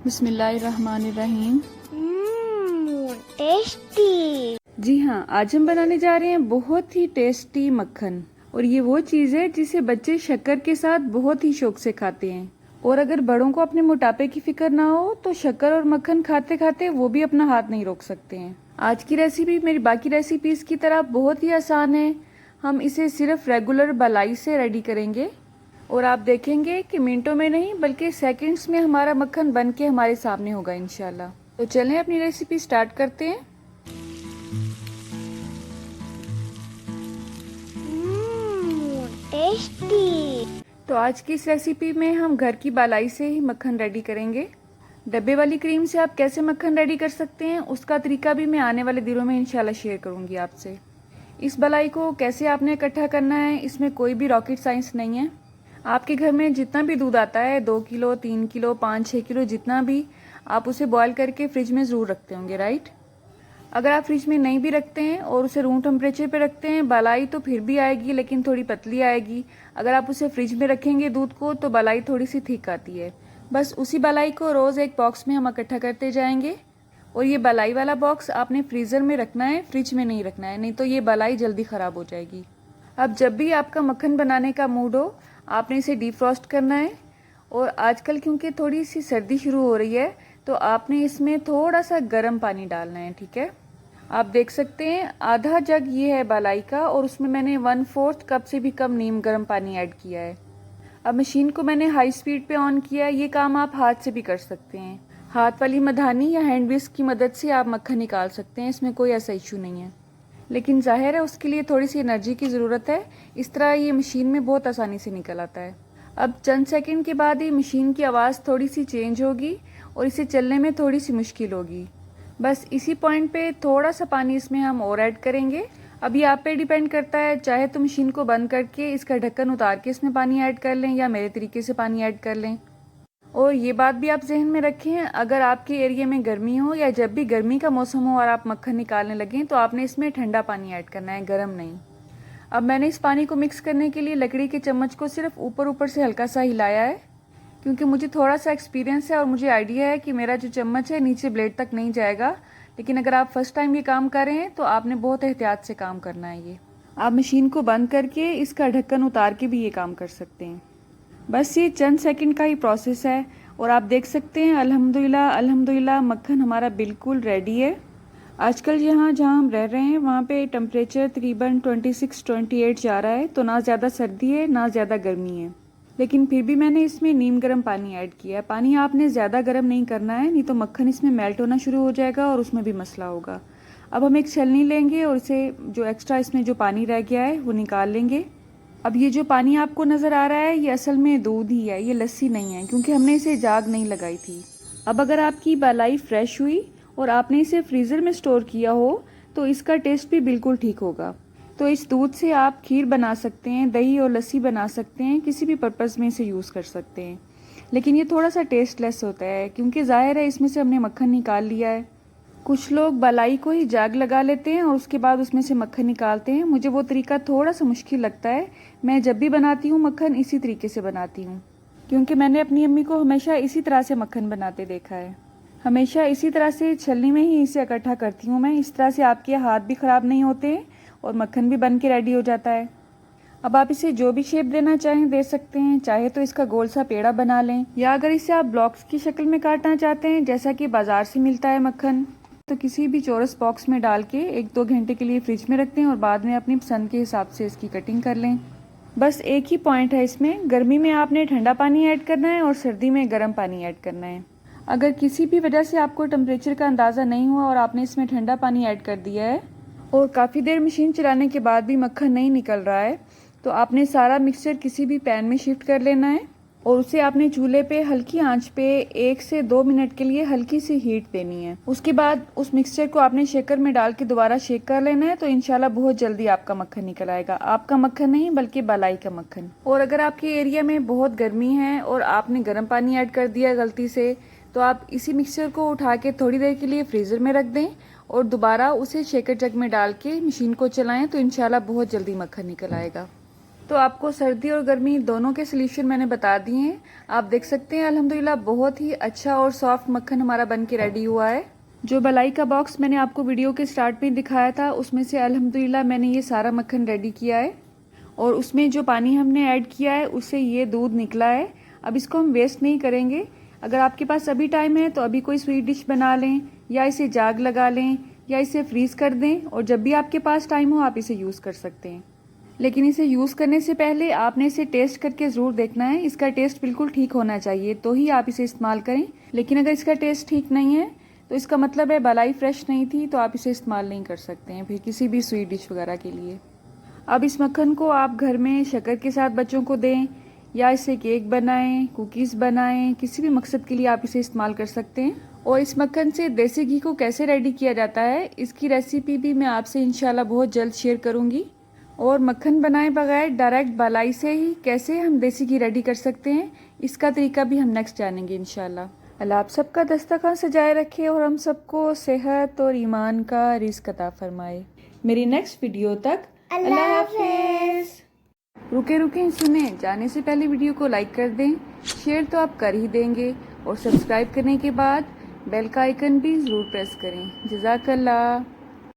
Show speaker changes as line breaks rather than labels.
बिस्मिल्लाहिर्रहमानिर्रहीम।
टेस्टी।
जी हाँ, आज हम बनाने जा रहे हैं बहुत ही टेस्टी मक्खन। और ये वो चीज़ है जिसे बच्चे शक्कर के साथ बहुत ही शौक से खाते हैं। और अगर बड़ों को अपने मोटापे की फिक्र ना हो तो शक्कर और मक्खन खाते खाते वो भी अपना हाथ नहीं रोक सकते हैं। आज की रेसिपी मेरी बाकी रेसिपीज की तरह बहुत ही आसान है। हम इसे सिर्फ रेगुलर मलाई से रेडी करेंगे और आप देखेंगे कि मिनटों में नहीं बल्कि सेकंड्स में हमारा मक्खन बन के हमारे सामने होगा इंशाल्लाह। तो चलें अपनी रेसिपी स्टार्ट करते हैं।
टेस्टी।
तो आज की इस रेसिपी में हम घर की बालाई से ही मक्खन रेडी करेंगे। डब्बे वाली क्रीम से आप कैसे मक्खन रेडी कर सकते हैं उसका तरीका भी मैं आने वाले दिनों में इंशाल्लाह शेयर करूंगी आपसे। इस बलाई को कैसे आपने इकट्ठा करना है इसमें कोई भी रॉकेट साइंस नहीं है। आपके घर में जितना भी दूध आता है 2 किलो 3 किलो 5-6 किलो जितना भी, आप उसे बॉयल करके फ्रिज में ज़रूर रखते होंगे, राइट। अगर आप फ्रिज में नहीं भी रखते हैं और उसे रूम टेम्परेचर पे रखते हैं, बलाई तो फिर भी आएगी लेकिन थोड़ी पतली आएगी। अगर आप उसे फ्रिज में रखेंगे दूध को तो बलाई थोड़ी सी थिक आती है। बस उसी बलाई को रोज़ एक बॉक्स में हम इकट्ठा करते जाएंगे। और ये बलाई वाला बॉक्स आपने फ्रीज़र में रखना है, फ्रिज में नहीं रखना है, नहीं तो ये बलाई जल्दी ख़राब हो जाएगी। अब जब भी आपका मक्खन बनाने का मूड हो आपने इसे डीफ्रॉस्ट करना है। और आजकल क्योंकि थोड़ी सी सर्दी शुरू हो रही है तो आपने इसमें थोड़ा सा गर्म पानी डालना है, ठीक है। आप देख सकते हैं आधा जग ये है बलाई का और उसमें मैंने 1/4 कप से भी कम नीम गर्म पानी ऐड किया है। अब मशीन को मैंने हाई स्पीड पे ऑन किया है। ये काम आप हाथ से भी कर सकते हैं, हाथ वाली मधानी या हैंड विस्क की मदद से आप मक्खन निकाल सकते हैं, इसमें कोई ऐसा इशू नहीं है। लेकिन जाहिर है उसके लिए थोड़ी सी एनर्जी की ज़रूरत है। इस तरह ये मशीन में बहुत आसानी से निकल आता है। अब चंद सेकंड के बाद ही मशीन की आवाज़ थोड़ी सी चेंज होगी और इसे चलने में थोड़ी सी मुश्किल होगी। बस इसी पॉइंट पे थोड़ा सा पानी इसमें हम और ऐड करेंगे। अब ये आप पे डिपेंड करता है, चाहे तो मशीन को बंद करके इसका ढक्कन उतार के इसमें पानी ऐड कर लें या मेरे तरीके से पानी ऐड कर लें। और ये बात भी आप जहन में रखें, अगर आपके एरिया में गर्मी हो या जब भी गर्मी का मौसम हो और आप मक्खन निकालने लगें तो आपने इसमें ठंडा पानी ऐड करना है, गर्म नहीं। अब मैंने इस पानी को मिक्स करने के लिए लकड़ी के चम्मच को सिर्फ ऊपर ऊपर से हल्का सा हिलाया है, क्योंकि मुझे थोड़ा सा एक्सपीरियंस है और मुझे आइडिया है कि मेरा जो चम्मच है नीचे ब्लेड तक नहीं जाएगा। लेकिन अगर आप फर्स्ट टाइम ये काम कर रहे हैं तो आपने बहुत एहतियात से काम करना है। ये आप मशीन को बंद करके इसका ढक्कन उतार के भी ये काम कर सकते हैं। बस ये चंद सेकंड का ही प्रोसेस है और आप देख सकते हैं अल्हम्दुलिल्लाह अल्हम्दुलिल्लाह मक्खन हमारा बिल्कुल रेडी है। आजकल जहाँ हम रह रहे हैं वहाँ पे टेम्परेचर तकरीबन 26-28 जा रहा है, तो ना ज़्यादा सर्दी है ना ज़्यादा गर्मी है। लेकिन फिर भी मैंने इसमें नीम गर्म पानी ऐड किया है। पानी आपने ज़्यादा गर्म नहीं करना है, नहीं तो मक्खन इसमें मेल्ट होना शुरू हो जाएगा और उसमें भी मसला होगा। अब हम एक छलनी लेंगे और इसे जो एक्स्ट्रा इसमें जो पानी रह गया है वो निकाल लेंगे। अब ये जो पानी आपको नज़र आ रहा है ये असल में दूध ही है, ये लस्सी नहीं है, क्योंकि हमने इसे जाग नहीं लगाई थी। अब अगर आपकी बलाई फ्रेश हुई और आपने इसे फ्रीज़र में स्टोर किया हो तो इसका टेस्ट भी बिल्कुल ठीक होगा। तो इस दूध से आप खीर बना सकते हैं, दही और लस्सी बना सकते हैं, किसी भी पर्पज़ में इसे यूज़ कर सकते हैं। लेकिन ये थोड़ा सा टेस्टलेस होता है क्योंकि ज़ाहिर है इसमें से हमने मक्खन निकाल लिया है। कुछ लोग बलाई को ही जाग लगा लेते हैं और उसके बाद उसमें से मक्खन निकालते हैं। मुझे वो तरीका थोड़ा सा मुश्किल लगता है। मैं जब भी बनाती हूँ मक्खन इसी तरीके से बनाती हूँ, क्योंकि मैंने अपनी अम्मी को हमेशा इसी तरह से मक्खन बनाते देखा है। हमेशा इसी तरह से छलनी में ही इसे इकट्ठा करती हूँ मैं। इस तरह से आपके हाथ भी ख़राब नहीं होते हैं और मक्खन भी बन के रेडी हो जाता है। अब आप इसे जो भी शेप देना चाहें दे सकते हैं, चाहे तो इसका गोल सा पेड़ा बना लें या अगर इसे आप ब्लॉक्स की शक्ल में काटना चाहते हैं जैसा कि बाज़ार से मिलता है मक्खन, तो किसी भी चौरस बॉक्स में डाल के 1-2 घंटे के लिए फ्रिज में रख दें और बाद में अपनी पसंद के हिसाब से इसकी कटिंग कर लें। बस एक ही पॉइंट है इसमें, गर्मी में आपने ठंडा पानी ऐड करना है और सर्दी में गर्म पानी ऐड करना है। अगर किसी भी वजह से आपको टेम्परेचर का अंदाज़ा नहीं हुआ और आपने इसमें ठंडा पानी ऐड कर दिया है और काफ़ी देर मशीन चलाने के बाद भी मक्खन नहीं निकल रहा है, तो आपने सारा मिक्सचर किसी भी पैन में शिफ्ट कर लेना है और उसे आपने चूल्हे पे हल्की आंच पे 1 से 2 मिनट के लिए हल्की सी हीट देनी है। उसके बाद उस मिक्सचर को आपने शेकर में डाल के दोबारा शेक कर लेना है, तो इंशाल्लाह बहुत जल्दी आपका मक्खन निकल आएगा। आपका मक्खन नहीं बल्कि बलाई का मक्खन। और अगर आपके एरिया में बहुत गर्मी है और आपने गर्म पानी ऐड कर दिया गलती से, तो आप इसी मिक्सचर को उठा के थोड़ी देर के लिए फ्रीज़र में रख दें और दोबारा उसे शेकर जग में डाल के मशीन को चलाएं, तो इंशाल्लाह बहुत जल्दी मक्खन निकल आएगा। तो आपको सर्दी और गर्मी दोनों के सोल्यूशन मैंने बता दिए हैं। आप देख सकते हैं अल्हम्दुलिल्लाह बहुत ही अच्छा और सॉफ्ट मक्खन हमारा बन के रेडी हुआ है। जो बलाई का बॉक्स मैंने आपको वीडियो के स्टार्ट में दिखाया था उसमें से अल्हम्दुलिल्लाह मैंने ये सारा मक्खन रेडी किया है और उसमें जो पानी हमने ऐड किया है उससे ये दूध निकला है। अब इसको हम वेस्ट नहीं करेंगे। अगर आपके पास अभी टाइम है तो अभी कोई स्वीट डिश बना लें या इसे जाग लगा लें या इसे फ्रीज़ कर दें और जब भी आपके पास टाइम हो आप इसे यूज़ कर सकते हैं। लेकिन इसे यूज़ करने से पहले आपने इसे टेस्ट करके ज़रूर देखना है। इसका टेस्ट बिल्कुल ठीक होना चाहिए तो ही आप इसे इस्तेमाल करें। लेकिन अगर इसका टेस्ट ठीक नहीं है तो इसका मतलब है बलाई फ्रेश नहीं थी, तो आप इसे इस्तेमाल नहीं कर सकते हैं फिर किसी भी स्वीट डिश वगैरह के लिए। अब इस मक्खन को आप घर में शक्कर के साथ बच्चों को दें या इसे केक बनाएं, कुकीज़ बनाएं, किसी भी मकसद के लिए आप इसे इस्तेमाल कर सकते हैं। और इस मक्खन से देसी घी को कैसे रेडी किया जाता है इसकी रेसिपी भी मैं आपसे इंशाल्लाह बहुत जल्द शेयर करूंगी। और मक्खन बनाए बगैर डायरेक्ट बलाई से ही कैसे हम देसी घी रेडी कर सकते हैं इसका तरीका भी हम नेक्स्ट जानेंगे इंशाल्लाह। अल्लाह आप सबका दस्तरखान सजाए रखे और हम सबको सेहत और ईमान का रिज़्क अता फरमाए। मेरी नेक्स्ट वीडियो तक अल्लाह हाफिज़। रुके रुके सुने, जाने से पहले वीडियो को लाइक कर दें, शेयर तो आप कर ही देंगे और सब्सक्राइब करने के बाद बेल का आइकन भी ज़रूर प्रेस करें। जज़ाकल्लाह।